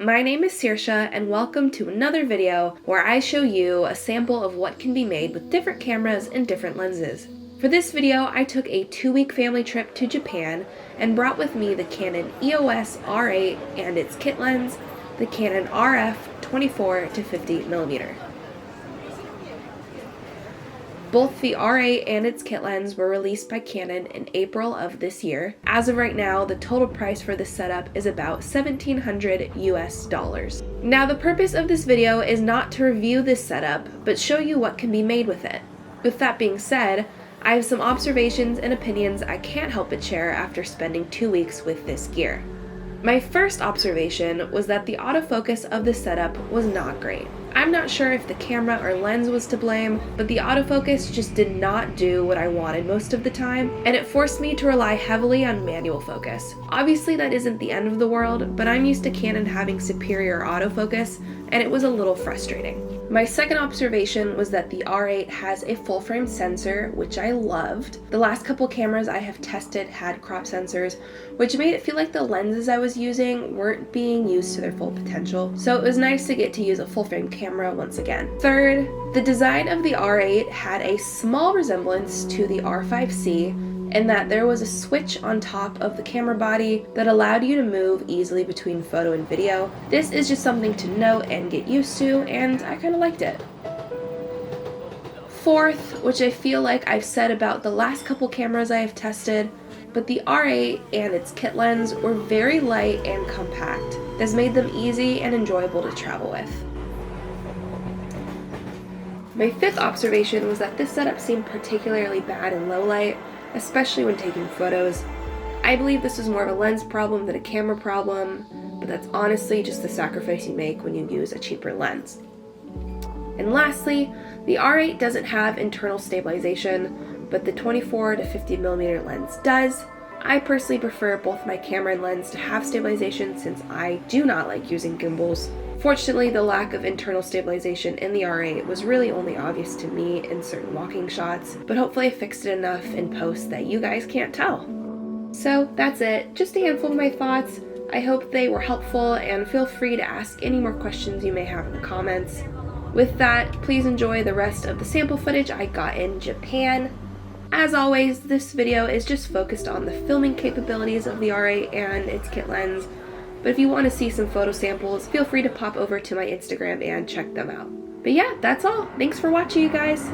my name is Saoirse and welcome to another video where I show you a sample of what can be made with different cameras and different lenses. For this video, I took a 2-week family trip to Japan and brought with me the Canon EOS R8 and its kit lens, the Canon RF 24 to 50mm. Both the R8 and its kit lens were released by Canon in April of this year. As of right now, the total price for this setup is about $1,700 US. Now, the purpose of this video is not to review this setup, but show you what can be made with it. With that being said, I have some observations and opinions I can't help but share after spending 2 weeks with this gear. My first observation was that the autofocus of this setup was not great. I'm not sure if the camera or lens was to blame, but the autofocus just did not do what I wanted most of the time, and it forced me to rely heavily on manual focus. Obviously that isn't the end of the world, but I'm used to Canon having superior autofocus, and it was a little frustrating. My second observation was that the R8 has a full frame sensor, which I loved. The last couple cameras I have tested had crop sensors, which made it feel like the lenses I was using weren't being used to their full potential, so it was nice to get to use a full frame camera once again. Third, the design of the R8 had a small resemblance to the R5C, in that there was a switch on top of the camera body that allowed you to move easily between photo and video. This is just something to note and get used to, and I kind of liked it. Fourth, which I feel like I've said about the last couple cameras I have tested, but the R8 and its kit lens were very light and compact. This made them easy and enjoyable to travel with. My fifth observation was that this setup seemed particularly bad in low light, especially when taking photos. I believe this is more of a lens problem than a camera problem, but that's honestly just the sacrifice you make when you use a cheaper lens. And lastly, the R8 doesn't have internal stabilization, but the 24 to 50mm lens does. I personally prefer both my camera and lens to have stabilization since I do not like using gimbals. Fortunately, the lack of internal stabilization in the R8 was really only obvious to me in certain walking shots, but hopefully I fixed it enough in post that you guys can't tell. So that's it, just a handful of my thoughts. I hope they were helpful, and feel free to ask any more questions you may have in the comments. With that, please enjoy the rest of the sample footage I got in Japan. As always, this video is just focused on the filming capabilities of the R8 and its kit lens, but if you want to see some photo samples, feel free to pop over to my Instagram and check them out. But yeah, that's all. Thanks for watching, you guys.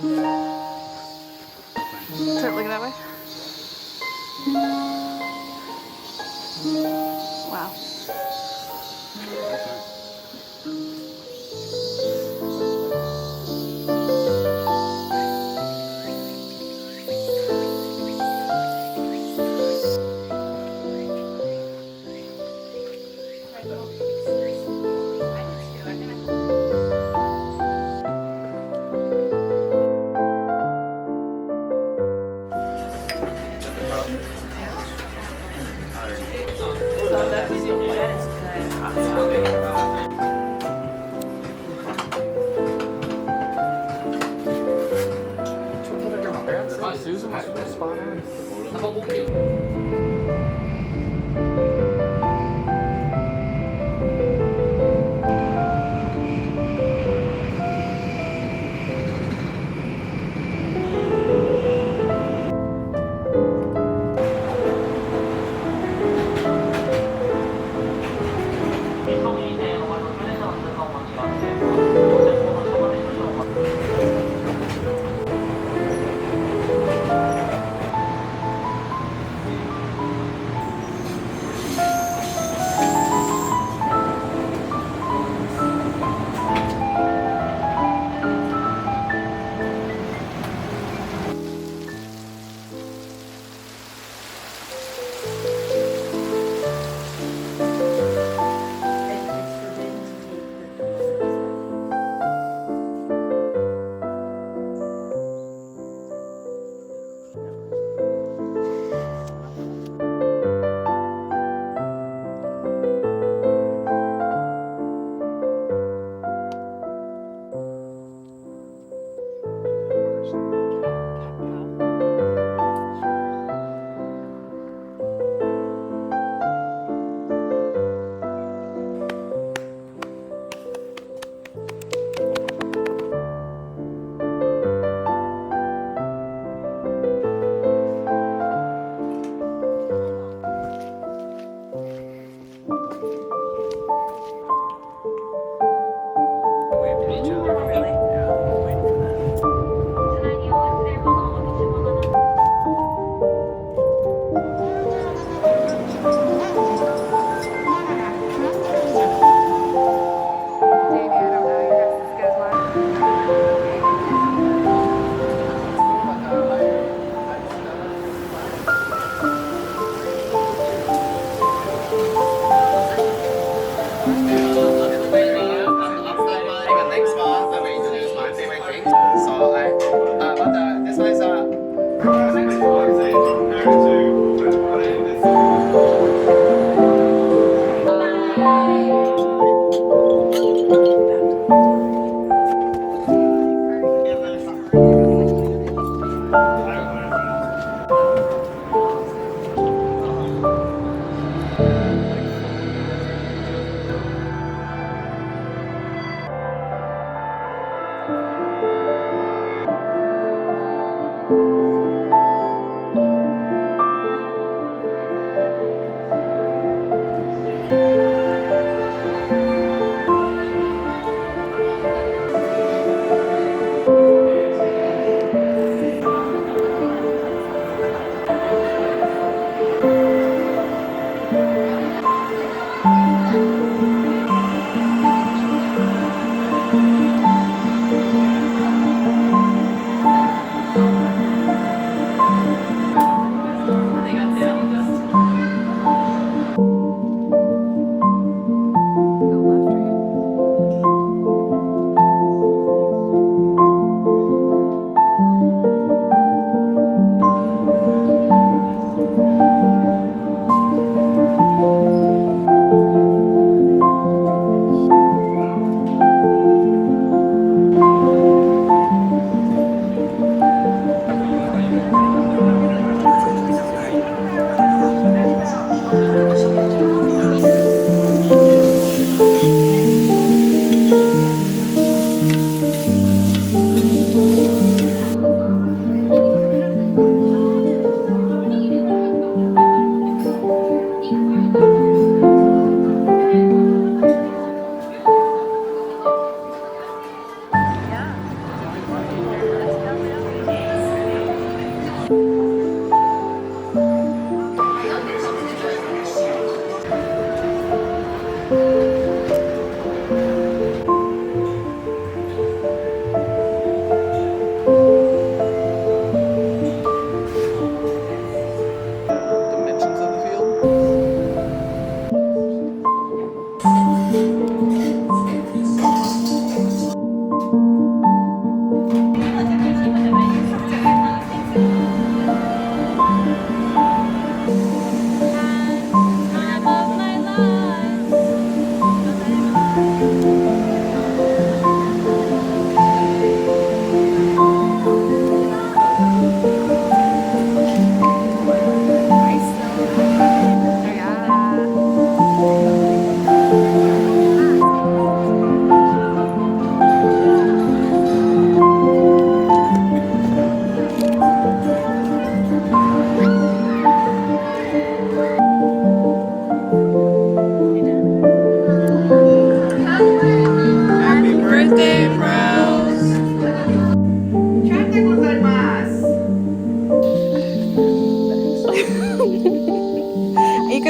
Start looking that way. Wow. Susan was spot on.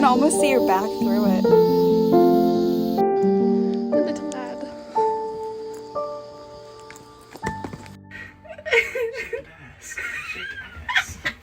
can almost see your back